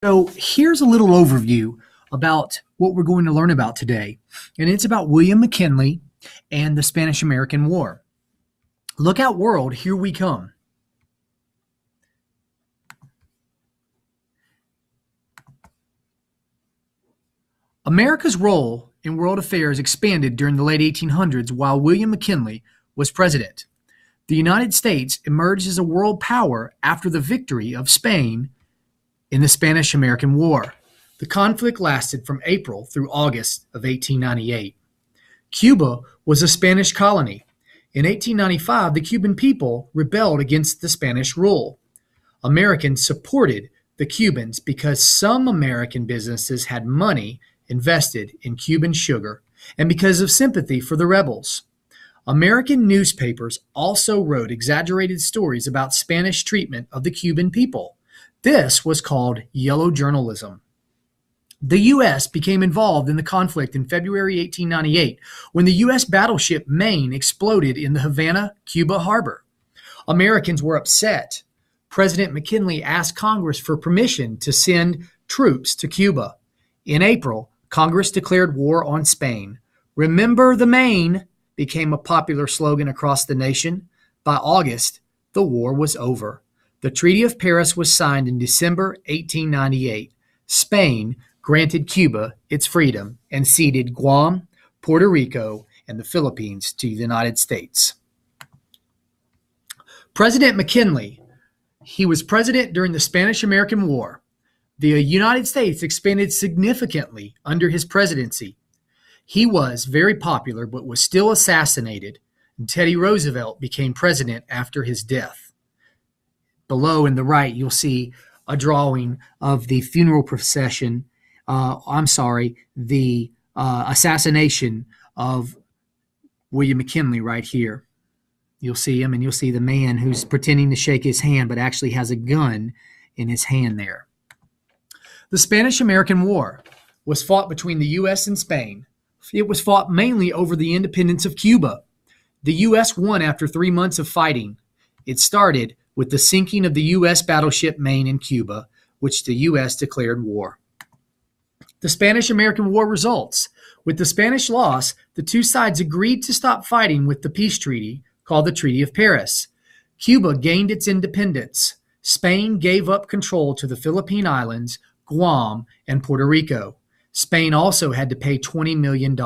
So here's a little overview about what we're going to learn about today, and it's about William McKinley and the Spanish-American War. Look out, world, here we come. America's role in world affairs expanded during the late 1800s while William McKinley was president. The United States emerged as a world power after the victory of Spain in the Spanish-American War. The conflict lasted from April through August of 1898. Cuba was a Spanish colony. In 1895, the Cuban people rebelled against the Spanish rule. Americans supported the Cubans because some American businesses had money invested in Cuban sugar and because of sympathy for the rebels. American newspapers also wrote exaggerated stories about Spanish treatment of the Cuban people. This was called yellow journalism. The U.S. became involved in the conflict in February 1898 when the U.S. battleship Maine exploded in the Havana, Cuba harbor. Americans were upset. President McKinley asked Congress for permission to send troops to Cuba. In April, Congress declared war on Spain. "Remember the Maine" became a popular slogan across the nation. By August, the war was over. The Treaty of Paris was signed in December 1898. Spain granted Cuba its freedom and ceded Guam, Puerto Rico, and the Philippines to the United States. President McKinley, he was president during the Spanish-American War. The United States expanded significantly under his presidency. He was very popular but was still assassinated, and Teddy Roosevelt became president after his death. Below in the right, you'll see a drawing of the funeral procession. The assassination of William McKinley right here. You'll see him, and you'll see the man who's pretending to shake his hand but actually has a gun in his hand there. The Spanish-American War was fought between the U.S. and Spain. It was fought mainly over the independence of Cuba. The U.S. won after 3 months of fighting. It started with the sinking of the U.S. battleship Maine in Cuba, which the U.S. declared war. The Spanish-American War results. With the Spanish loss, the two sides agreed to stop fighting with the peace treaty called the Treaty of Paris. Cuba gained its independence. Spain gave up control to the Philippine Islands, Guam, and Puerto Rico. Spain also had to pay $20 million.